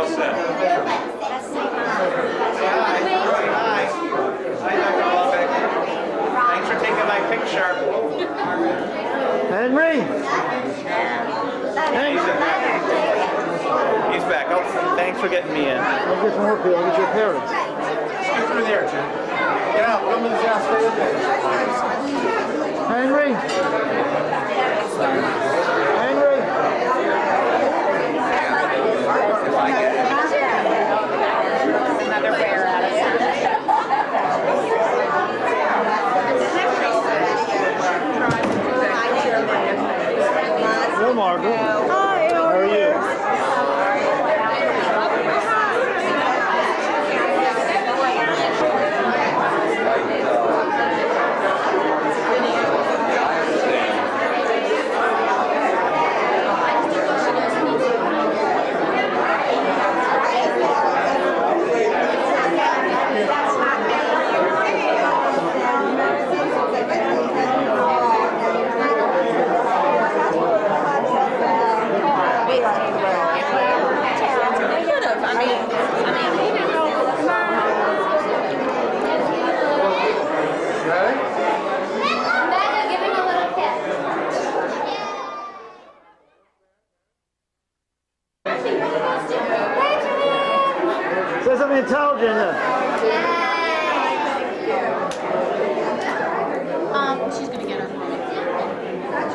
all set. Hi, Dr. Lovick. Thanks for taking my picture. Henry! He's back. Oh, thanks for getting me in. I'll get some work here. I'll get your parents. Go through there, Jim. Get out. Come in the house. Stay with me. Henry! Henry! Another bear out of it. Hello, Margaret. Hi, how are you? Say something intelligent then. She's gonna get her phone.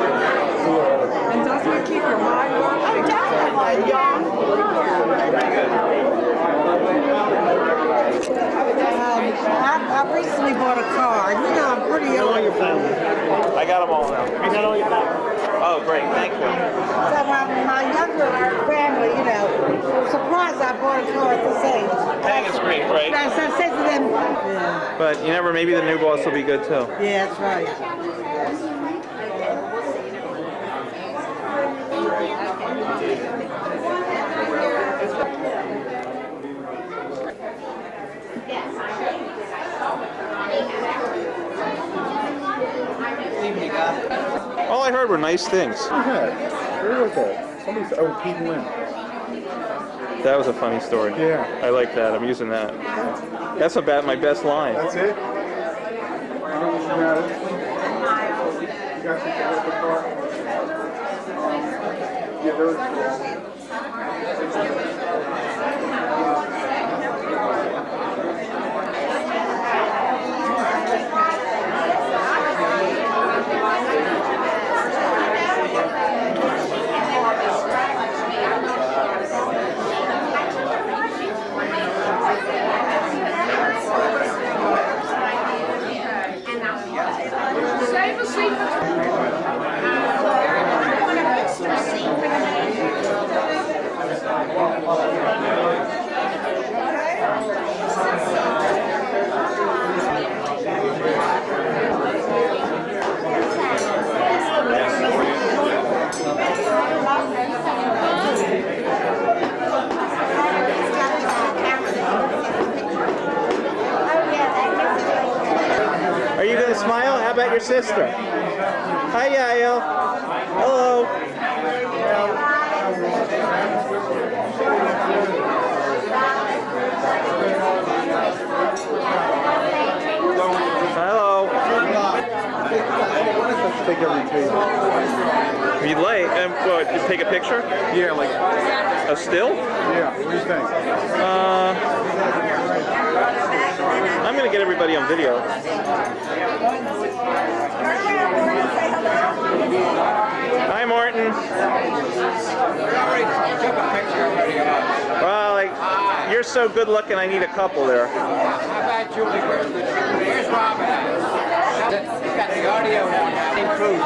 And doesn't it keep your mind working? Oh, definitely, young. I recently bought a car. You know, I'm pretty How old. are your family? I got them all now. You got all your family? Oh, great. Thank you. So my younger family, you know, surprised I bought a car at this age. I think it's great, right? As I said to them, yeah, But you never, maybe the new boss will be good too. yeah, that's right. All I heard were nice things. Okay. Where was that? Somebody said, oh, Pete Wynn. That was a funny story. Yeah. I like that. I'm using that. That's about my best line. That's it? You got it? You got the car? Yeah, very Are you going to smile? How about your sister? Hi, Yael. Hello. Hello. Let's take every table. You late? And what? You take a picture? Yeah, like, A still? yeah, what do you think? I'm going to get everybody on video. Hi, Martin. Well, like, you're so good looking, I need a couple there. How about Julie? Where's Robin? He's got the audio on now. Improved.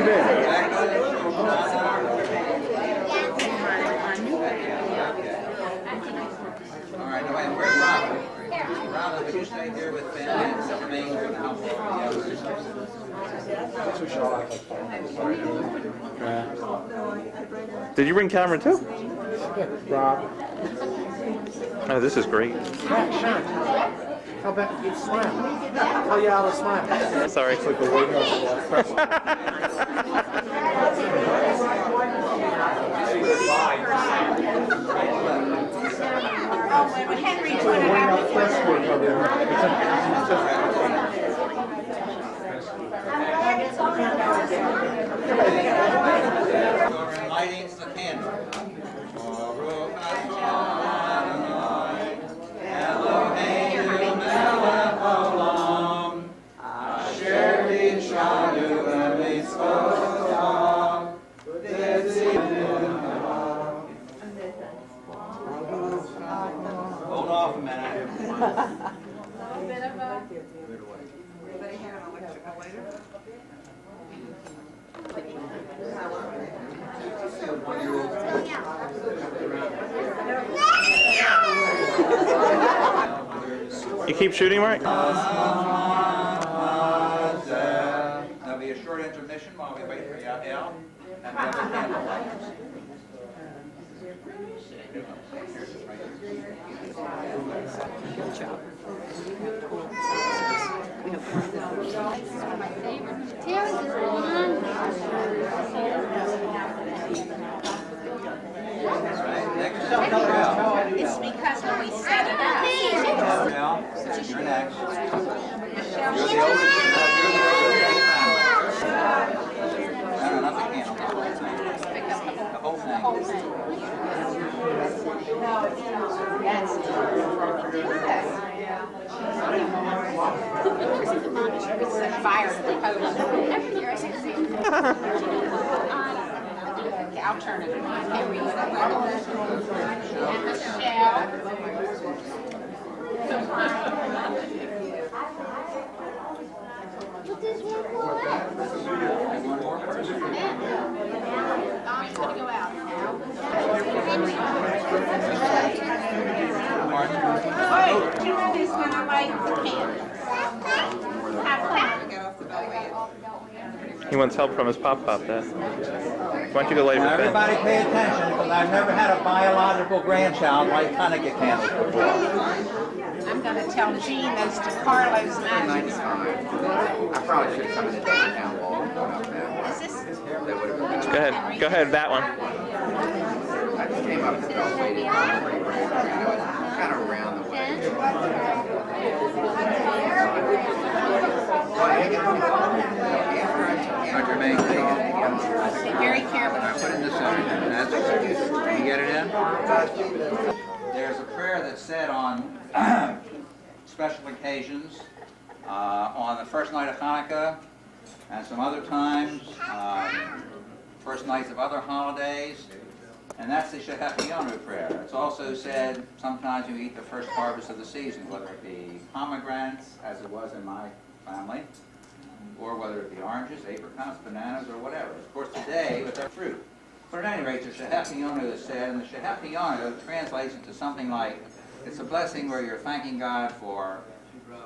All right, now wait, where's Robin? Robin, would you stay here with family and remain with the household? Did you bring camera too? Rob. Oh, this is great. Yeah, sure. How about you smile? Tell you how to smile. Sorry. It's like the way When Henry put it out. You're lighting the candle. Hold off a minute. You keep shooting, Mark? There'll be a short intermission while we wait for Yael and the other candle lighters. Next is Michelle. It's because when we set it up. Michelle, you're next. You're the oldest. You're the oldest family. No, not the candle. The whole thing. It's set fire to the podium. Every year I say the same thing. Okay, I'll turn it on. Henry, and Michelle. Mommy's gonna go out now. Hey, you know this when I light the candle. Have fun. He wants help from his pop-pop, Dad. Why don't you go later? Now everybody pay attention, because I've never had a biological grandchild light Hanukkah candles before. I'm gonna tell Jean those DeCarlo's magic. I probably should have come in the downtown wall. Is this? Go ahead, that one. I just came up and felt waiting. Kind of around the way. Be very careful. I put it in the center. That's it. You get it in? There's a prayer that's said on special occasions, on the first night of Hanukkah, and some other times, first nights of other holidays, and that's the Shehecheyanu prayer. It's also said sometimes you eat the first harvest of the season, whether it be pomegranates, as it was in my family, or whether it be oranges, apricots, bananas, or whatever. Of course, today, with our fruit. But at any rate, the Shehecheyanu is said, and the Shehecheyanu translates into something like, it's a blessing where you're thanking God for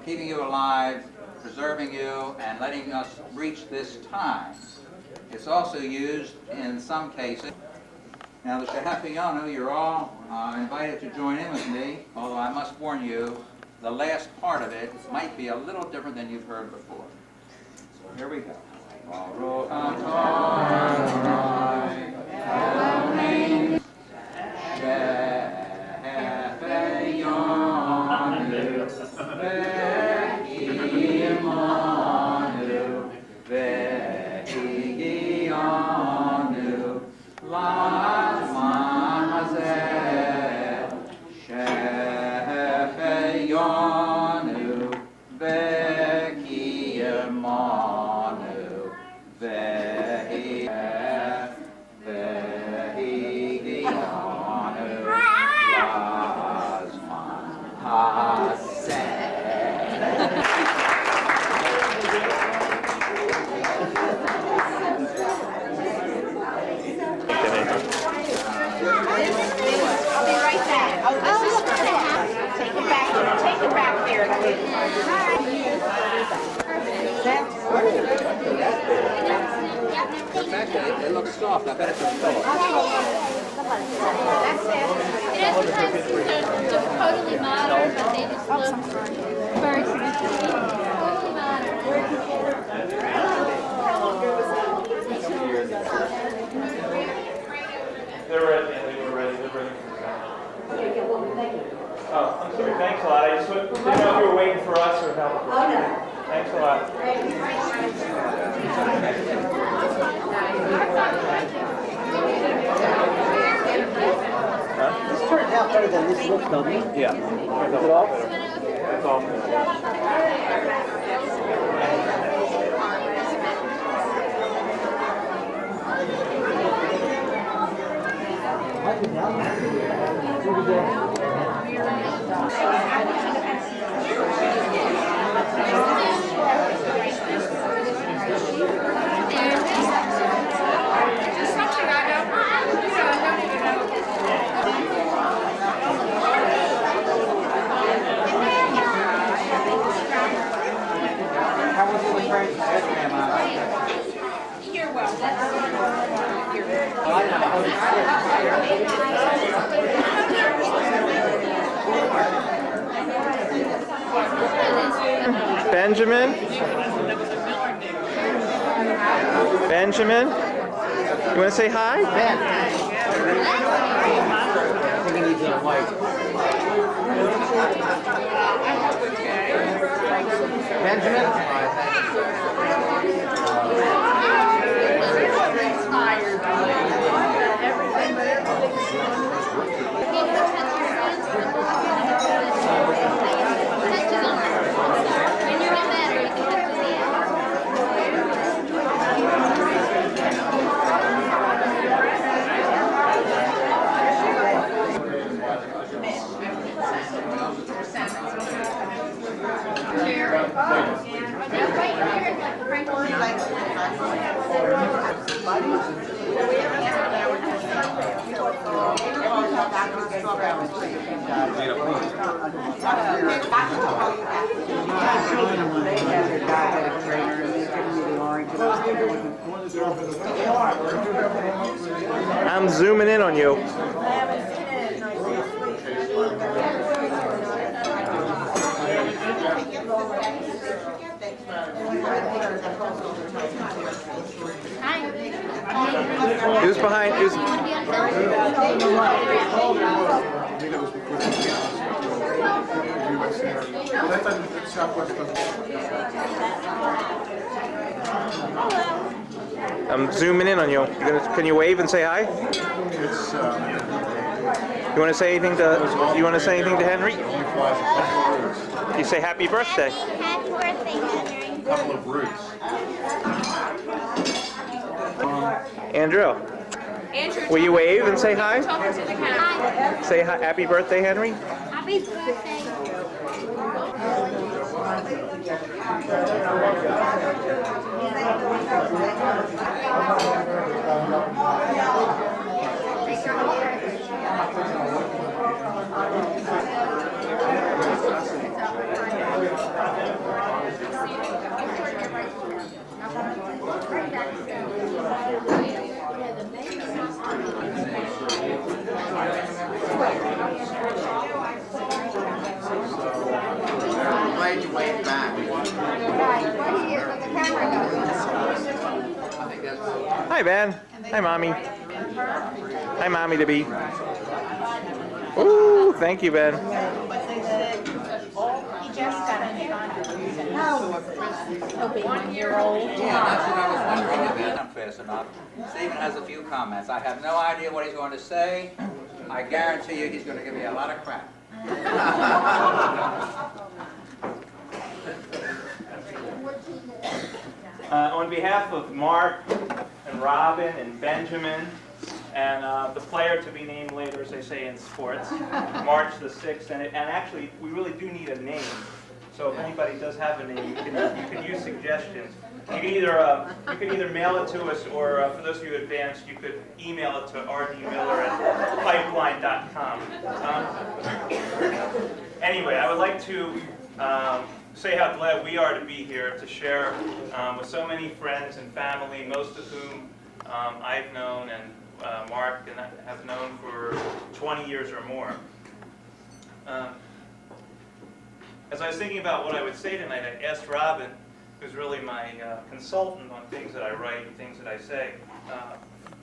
keeping you alive, preserving you, and letting us reach this time. It's also used in some cases. Now, the Shehecheyanu, you're all invited to join in with me, although I must warn you, the last part of it might be a little different than you've heard before. So here we go. looks soft. I bet it's a pillow. It is sometimes they're just totally modern, but they just look very totally modern. They're ready. They were ready. They're ready. Oh, I'm sorry. Thanks a lot. I just didn't know if you were waiting for us or help. Oh, no. Thanks a lot. This turned out better than this looked, doesn't it? Yeah. Is it all? It's all. Just something I don't even know. How was the French? You're welcome. Benjamin? Benjamin? You want to say hi? I think he needs a white. I'm zooming in on you. Who's behind? Who's? I'm zooming in on you. Can you wave and say hi? You want to say anything to? You want to say anything to Henry? You say happy birthday. Happy birthday, Henry. Couple of roots. Andrew, will you wave and say hi? Talking to the camera. Say hi, happy birthday, Henry. Happy birthday. Glad you waved back. Hi, Ben. Hi, Mommy. Hi, Mommy to be. Ooh, thank you, Ben. He just got a new 1-year-old. Yeah, that's what I was wondering about. Not fast enough. Stephen has a few comments. I have no idea what he's going to say. I guarantee you he's going to give me a lot of crap. On behalf of Mark and Robin and Benjamin and the player to be named later, as they say in sports, March the 6th, and actually we really do need a name. So if anybody does have a name, you can use suggestions. You can either mail it to us, or for those of you advanced, you could email it to rdmiller@pipeline.com. Anyway, I would like to say how glad we are to be here to share with so many friends and family, most of whom I've known and Mark and I have known for 20 years or more. As I was thinking about what I would say tonight, I asked Robin, who's really my consultant on things that I write and things that I say,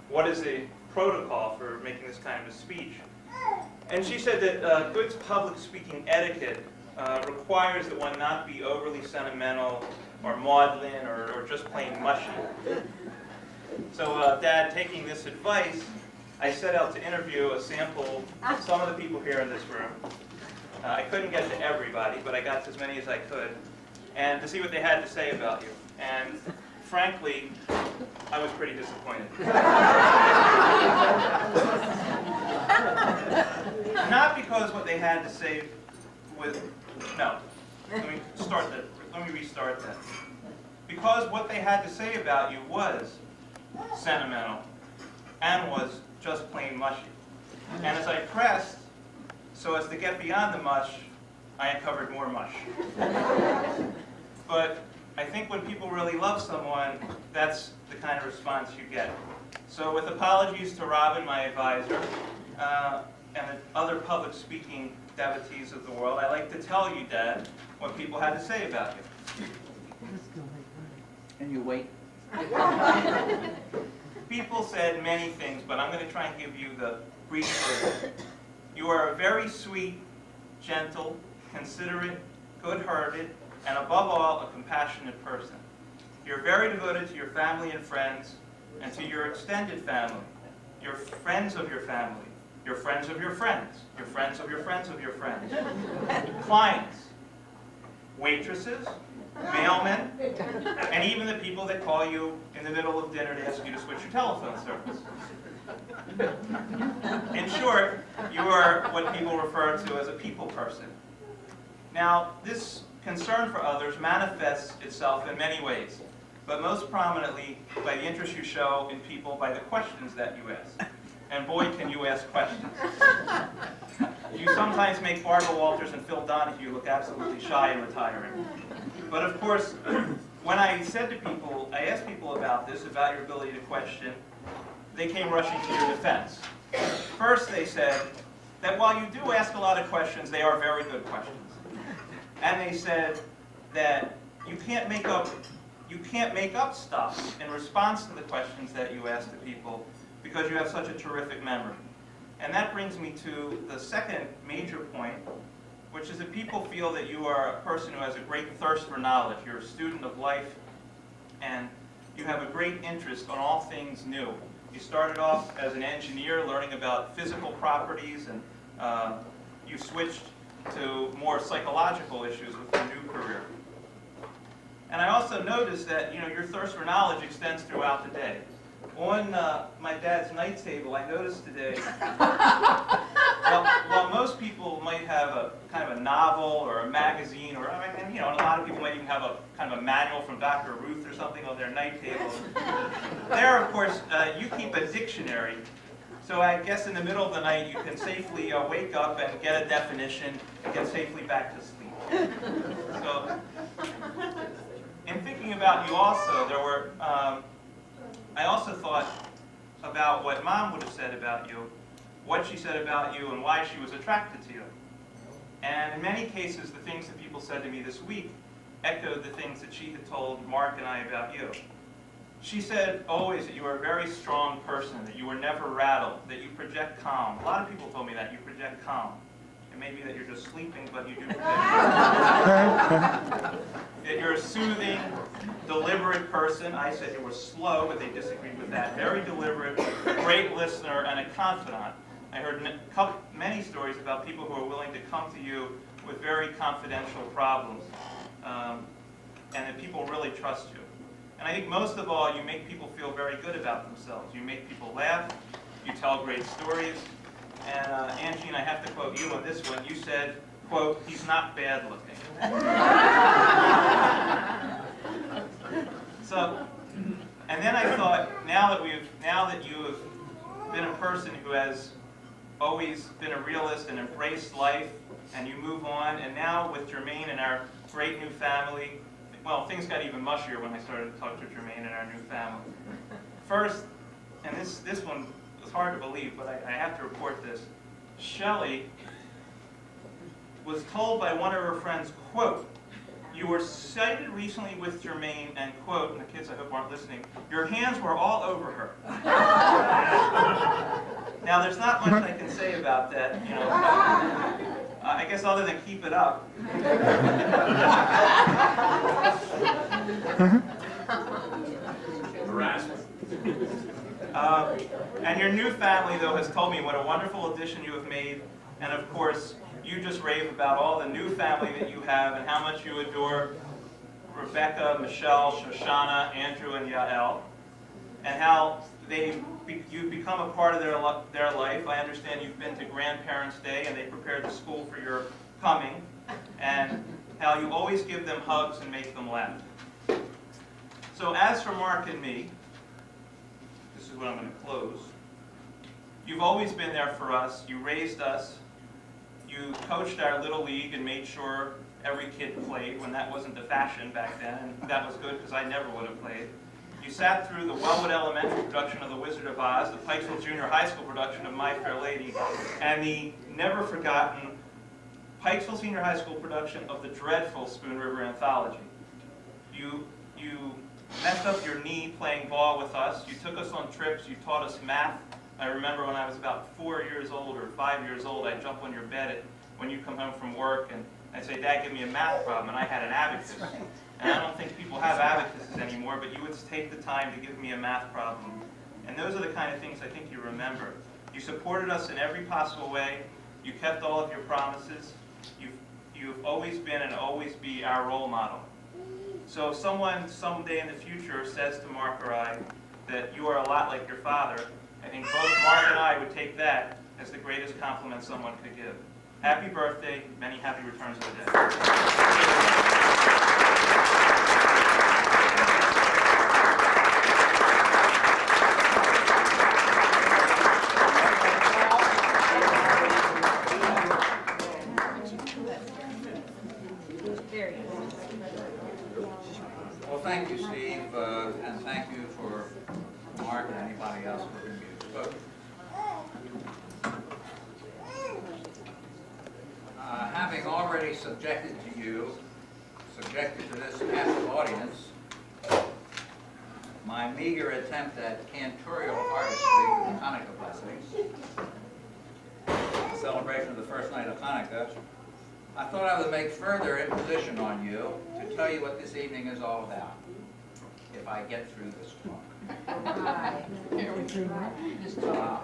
what is the protocol for making this kind of a speech? And she said that good public speaking etiquette requires that one not be overly sentimental or maudlin or just plain mushy. So Dad, taking this advice, I set out to interview a sample of some of the people here in this room. I couldn't get to everybody, but I got to as many as I could, and to see what they had to say about you. And frankly, I was pretty disappointed. Not because what they had to say no, let me restart that. Because what they had to say about you was sentimental and was just plain mushy. And as I pressed, so as to get beyond the mush, I uncovered more mush. But I think when people really love someone, that's the kind of response you get. So with apologies to Robin, my advisor, and the other public speaking devotees of the world, I like to tell you, Dad, what people had to say about you. Can you wait? People said many things, but I'm going to try and give you the brief version. You are a very sweet, gentle, considerate, good-hearted, and above all, a compassionate person. You're very devoted to your family and friends, and to your extended family, your friends of your family, your friends of your friends, your friends of your friends of your friends, clients, waitresses, mailmen, and even the people that call you in the middle of dinner to ask you to switch your telephone service. In short, you are what people refer to as a people person. Now, this concern for others manifests itself in many ways, but most prominently by the interest you show in people by the questions that you ask. And boy, can you ask questions. You sometimes make Barbara Walters and Phil Donahue look absolutely shy and retiring. But of course, when I said to people, I asked people about this, about your ability to question, they came rushing to your defense. First, they said that while you do ask a lot of questions, they are very good questions. And they said that you can't make up stuff in response to the questions that you ask to people because you have such a terrific memory. And that brings me to the second major point, which is that people feel that you are a person who has a great thirst for knowledge. You're a student of life, and you have a great interest on all things new. You started off as an engineer learning about physical properties, and you switched to more psychological issues with your new career. And I also noticed that your thirst for knowledge extends throughout the day. On my dad's night table, I noticed today, while most people might have a kind of a novel or a magazine, or and a lot of people might even have a kind of a manual from Dr. Ruth or something on their night table. There, of course, you keep a dictionary. So I guess in the middle of the night, you can safely wake up and get a definition and get safely back to sleep. So, in thinking about you also, I also thought about what Mom would have said about you, what she said about you, and why she was attracted to you. And in many cases, the things that people said to me this week echoed the things that she had told Mark and I about you. She said always that you were a very strong person, that you were never rattled, that you project calm. A lot of people told me that you project calm. It may be that you're just sleeping, but you do project calm. That you're a soothing, deliberate person. I said you were slow, but they disagreed with that. Very deliberate, great listener, and a confidant. I heard many stories about people who are willing to come to you with very confidential problems, and that people really trust you. And I think most of all, you make people feel very good about themselves. You make people laugh. You tell great stories. And Angie, and I have to quote you on this one. You said, quote, "He's not bad looking." So, and then I thought, now that you have been a person who has always been a realist and embraced life, and you move on, and now with Jermaine and our great new family, well, things got even mushier when I started to talk to Jermaine and our new family. First, and this one was hard to believe, but I have to report this. Shelley was told by one of her friends, quote, "You were cited recently with Jermaine," and quote, and the kids I hope aren't listening, "your hands were all over her." Now there's not much I can say about that, you know, I guess other than keep it up. Harassment. And your new family, though, has told me what a wonderful addition you have made, and of course, you just rave about all the new family that you have and how much you adore Rebecca, Michelle, Shoshana, Andrew, and Yael, and how you've become a part of their life. I understand you've been to Grandparents' Day, and they prepared the school for your coming, and how you always give them hugs and make them laugh. So as for Mark and me, this is what I'm going to close. You've always been there for us. You raised us. You coached our little league and made sure every kid played when that wasn't the fashion back then, and that was good because I never would have played. You sat through the Wellwood Elementary production of The Wizard of Oz, the Pikesville Junior High School production of My Fair Lady, and the never-forgotten Pikesville Senior High School production of the dreadful Spoon River Anthology. You messed up your knee playing ball with us. You took us on trips. You taught us math. I remember when I was about 4 years old or 5 years old, I'd jump on your bed when you come home from work, and I'd say, "Dad, give me a math problem," and I had an abacus. And I don't think people have abacuses anymore, but you would take the time to give me a math problem. And those are the kind of things I think you remember. You supported us in every possible way. You kept all of your promises. You've always been and always be our role model. So if someone someday in the future says to Mark or I that you are a lot like your father, I think both Mark and I would take that as the greatest compliment someone could give. Happy birthday, many happy returns of the day. Well, thank you, Steve, and thank you for Mark and anybody else for whom you spoke. Having already subjected to this captive audience, my meager attempt at cantorial artistry with the Hanukkah blessings, the celebration of the first night of Hanukkah, I thought I would make further imposition on you to tell you what this evening is all about, if I get through this talk.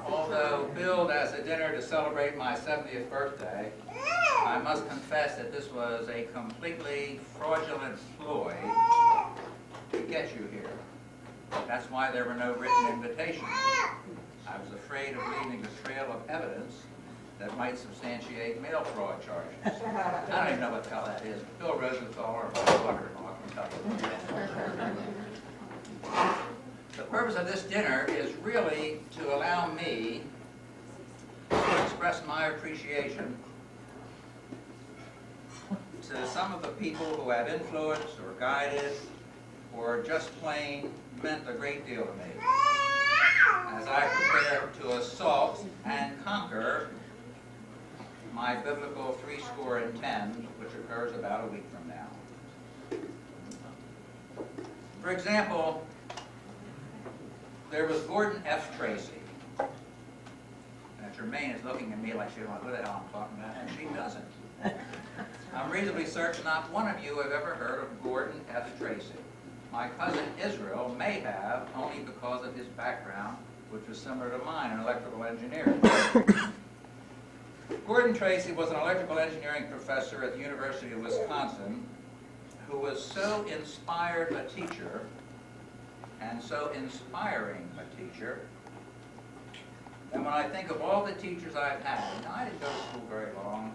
Although billed as a dinner to celebrate my 70th birthday, I must confess that this was a completely fraudulent ploy to get you here. That's why there were no written invitations. I was afraid of leaving a trail of evidence that might substantiate mail fraud charges. I don't even know what the hell that is. Bill Rosenthal or my brother-in-law can tell you. The purpose of this dinner is really to allow me to express my appreciation to some of the people who have influenced or guided or just plain meant a great deal to me as I prepare to assault and conquer my biblical 70, which occurs about a week from now. For example, there was Gordon F. Tracy. Now, Jermaine is looking at me like she don't know who the hell I'm talking about, and she doesn't. I'm reasonably certain not one of you have ever heard of Gordon F. Tracy. My cousin Israel may have, only because of his background, which was similar to mine in electrical engineering. Gordon Tracy was an electrical engineering professor at the University of Wisconsin who was so inspired a teacher and so inspiring a teacher. And when I think of all the teachers I've had, now I didn't go to school very long.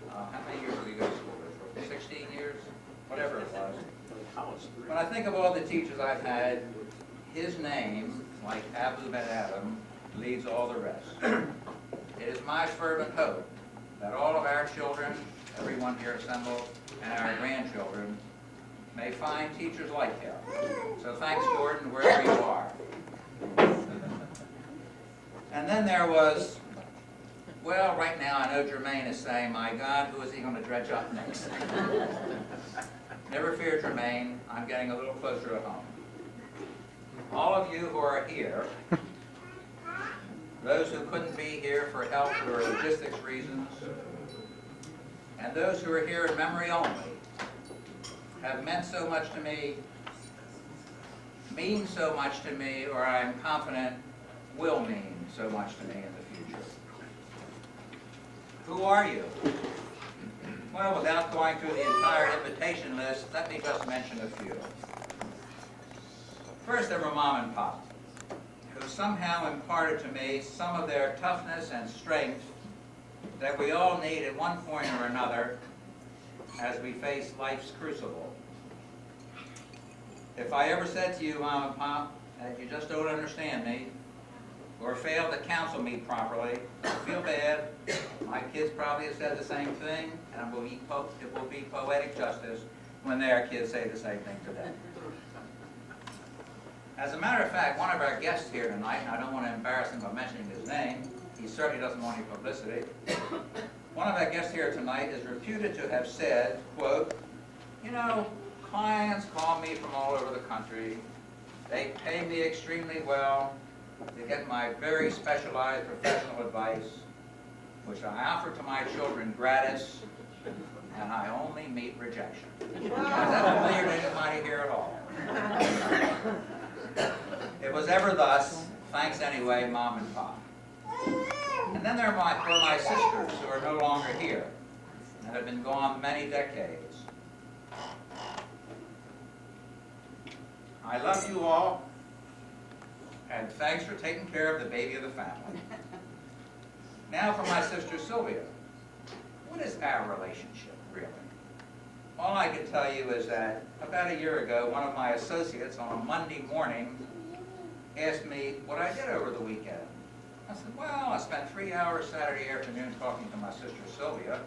How many years did you go to school for? 16 years? Whatever it was. When I think of all the teachers I've had, his name, like Abu Ben Adam, leads all the rest. It is my fervent hope that all of our children, everyone here assembled, and our grandchildren may find teachers like him. So thanks, Gordon, wherever you are. And then there was, well, right now I know Jermaine is saying, my God, who is he going to dredge up next? Never fear, Jermaine, I'm getting a little closer to home. All of you who are here, those who couldn't be here for health or logistics reasons, and those who are here in memory only, have meant so much to me, mean so much to me, or I am confident will mean so much to me in the future. Who are you? Well, without going through the entire invitation list, let me just mention a few. First, there were Mom and Pop, who somehow imparted to me some of their toughness and strength that we all need at one point or another as we face life's crucible. If I ever said to you, Mom and Pop, that you just don't understand me, or failed to counsel me properly, don't feel bad. My kids probably have said the same thing, and it will be poetic justice when their kids say the same thing to them. As a matter of fact, one of our guests here tonight, and I don't want to embarrass him by mentioning his name, he certainly doesn't want any publicity. One of our guests here tonight is reputed to have said, quote, you know, clients call me from all over the country. They pay me extremely well. They get my very specialized professional advice, which I offer to my children gratis, and I only meet rejection. Is that familiar to anybody here at all? It was ever thus. Thanks anyway, Mom and Pop. And then there were my sisters, who are no longer here, and have been gone many decades. I love you all, and thanks for taking care of the baby of the family. Now for my sister Sylvia. What is our relationship, really? All I can tell you is that about a year ago, one of my associates on a Monday morning asked me what I did over the weekend. I said, well, I spent 3 hours Saturday afternoon talking to my sister Sylvia.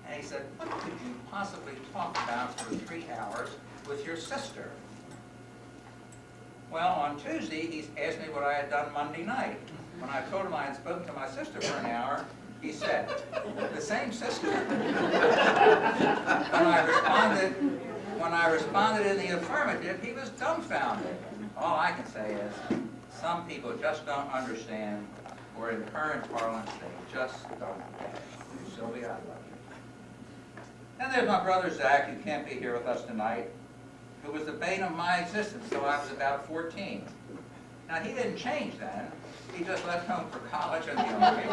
And he said, what could you possibly talk about for 3 hours with your sister? Well, on Tuesday, he asked me what I had done Monday night. When I told him I had spoken to my sister for an hour, he said, the same sister? When I responded in the affirmative, he was dumbfounded. All I can say is, some people just don't understand, or in current parlance, they just don't get it. Sylvia, I love you. And there's my brother Zach, who can't be here with us tonight, who was the bane of my existence until I was about 14. Now, he didn't change then. He just left home for college and the Army.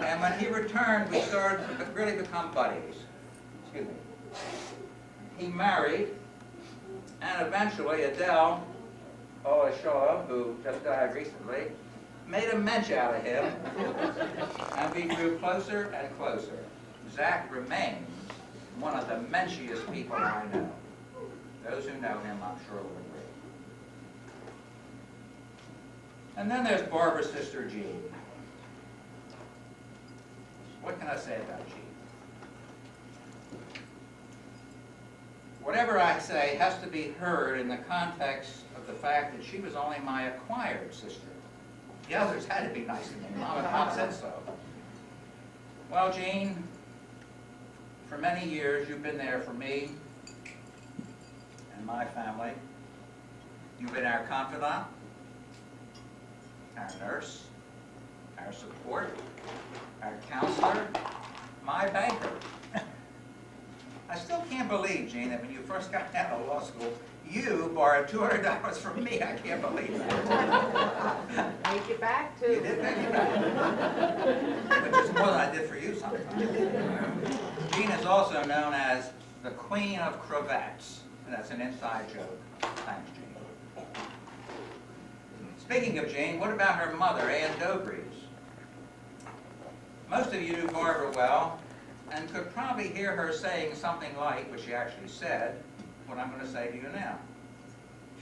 And when he returned, we started to really become buddies. Excuse me. He married, and eventually Adele Olashaw, who just died recently, made a mensch out of him, and we grew closer and closer. Zach remains one of the menschiest people I know. Those who know him, I'm sure, will agree. And then there's Barbara's sister, Jean. What can I say about Jean? Whatever I say has to be heard in the context of the fact that she was only my acquired sister. The others had to be nice to me. Mom and Pop said so. Well, Jean, for many years you've been there for me and my family. You've been our confidant, our nurse, our support, our counselor, my banker. I still can't believe, Jean, that when you first got out of law school, you borrowed $200 from me. I can't believe that. Make it back, too. You did make it back. Which is more than I did for you sometimes. Jean is also known as the Queen of Cravats. And that's an inside joke. Thanks, Jean. Speaking of Jean, what about her mother, Ann Dobries? Most of you knew Barbara well, and could probably hear her saying something like, which she actually said, what I'm going to say to you now.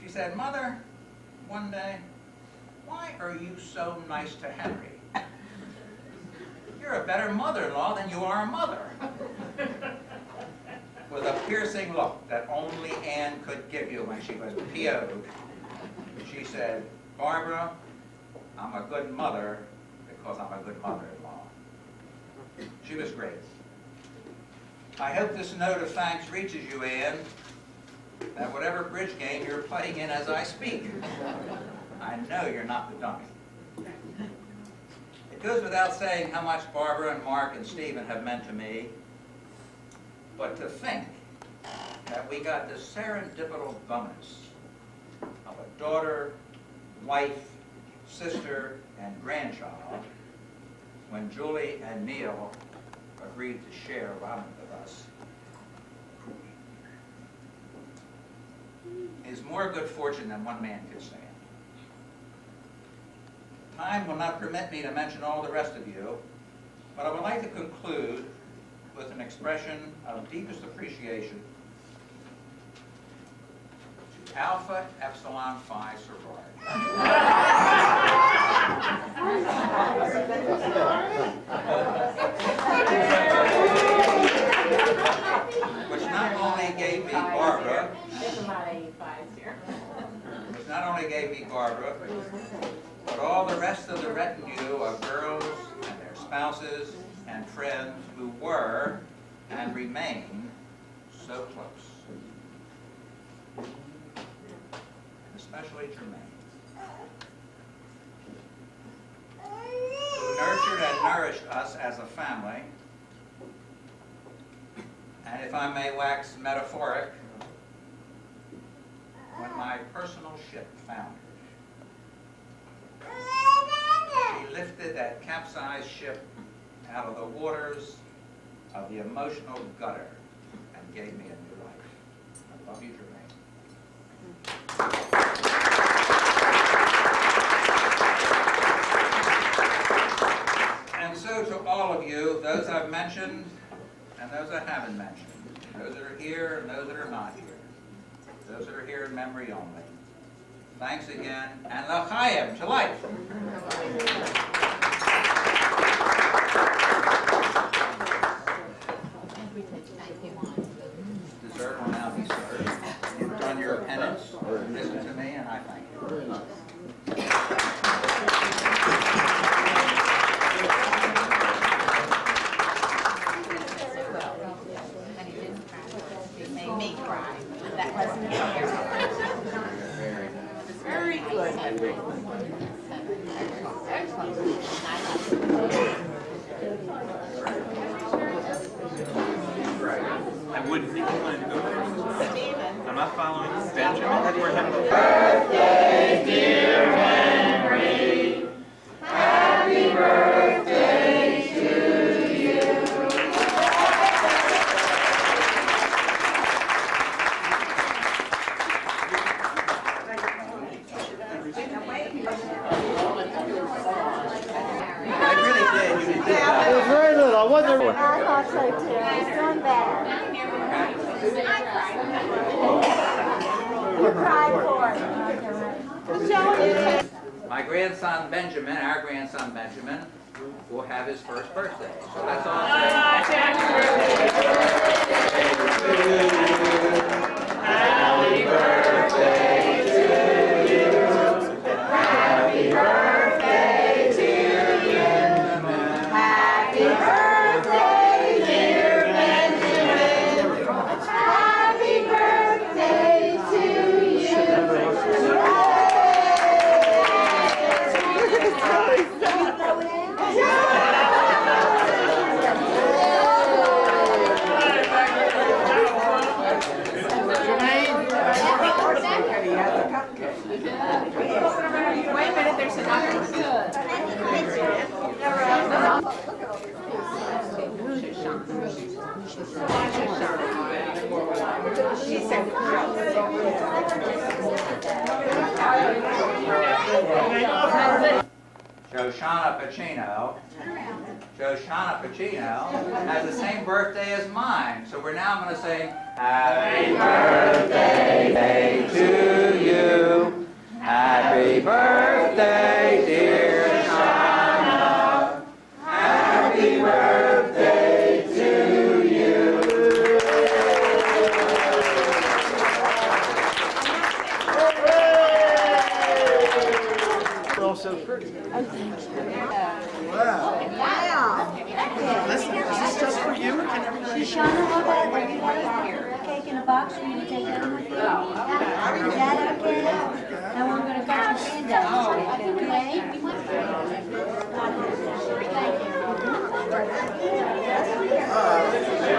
She said, Mother, one day, why are you so nice to Henry? You're a better mother-in-law than you are a mother. with a piercing look that only Anne could give you when she was PO'd, she said, "Barbara, I'm a good mother because I'm a good mother-in-law." She was great. I hope this note of thanks reaches you, Anne, that whatever bridge game you're playing in as I speak, I know you're not the dummy. It goes without saying how much Barbara and Mark and Stephen have meant to me, but to think that we got the serendipitous bonus of a daughter, wife, sister, and grandchild when Julie and Neil agreed to share Robin with us is more good fortune than one man could stand. Time will not permit me to mention all the rest of you, but I would like to conclude with an expression of deepest appreciation to Alpha Epsilon Phi which not only gave me Barbara, but all the rest of the retinue of girls and their spouses and friends who were and remain so close. And especially Jermaine, who nurtured and nourished us as a family, and if I may wax metaphoric, when my personal ship foundered, she lifted that capsized ship out of the waters of the emotional gutter and gave me a new life. I love you, Jermaine. And so to all of you, those I've mentioned and those I haven't mentioned, those that are here and those that are not here, those that are here in memory only, thanks again, and l'chaim, to life. Dessert will now be served. You've done your penance, listen to me, and I thank you. Made me cry. That wasn't fair. Very good. I wouldn't think you wanted to go first. I'm not following Benjamin. Birthday, dear Henry. Happy birthday to you. I really did. You did It was very little. I wasn't. I thought so too. He's doing bad. You cried for it. My grandson Benjamin, our grandson Benjamin, will have his first birthday. So that's all. Happy birthday to you. Happy birthday, dear Benjamin. Happy birthday, dear Benjamin. Happy birthday to you. Wait a minute, there's another. Joshana Pacino. Joshana Pacino has the same birthday as mine. So we're now going to sing Happy Birthday to you. Happy birthday, dear Shana. Happy birthday to you. Shoshana, how about everybody? Cake in a box for you to take home with you? Is that okay? Now we're gonna cut some handouts, okay?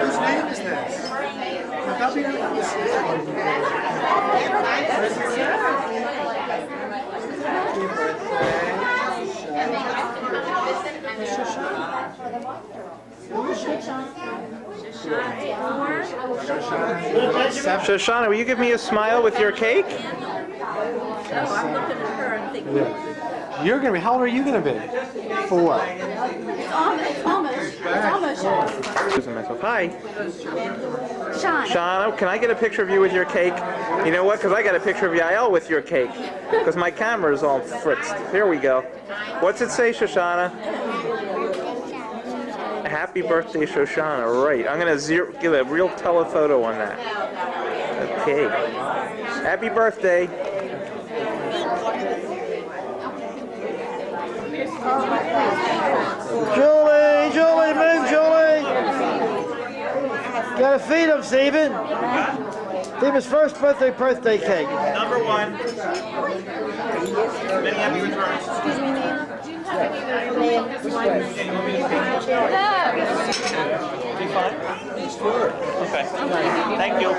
Whose name is this? Copy Shoshana, will you give me a smile with your cake? You're gonna be, how old are you gonna be? For what? Hi. Sean. Shauna, can I get a picture of you with your cake? You know what? Because I got a picture of Yael with your cake. Because my camera is all fritzed. Here we go. What's it say, Shoshana? Happy birthday, Shoshana. Right. I'm going to give a real telephoto on that. Okay. Happy birthday. Julie, Julie, move, Julie. Gotta feed him, Stephen. Feed him his first birthday cake. Number 1. Many happy returns. Excuse me, ma'am. Be fine? Okay. Thank you.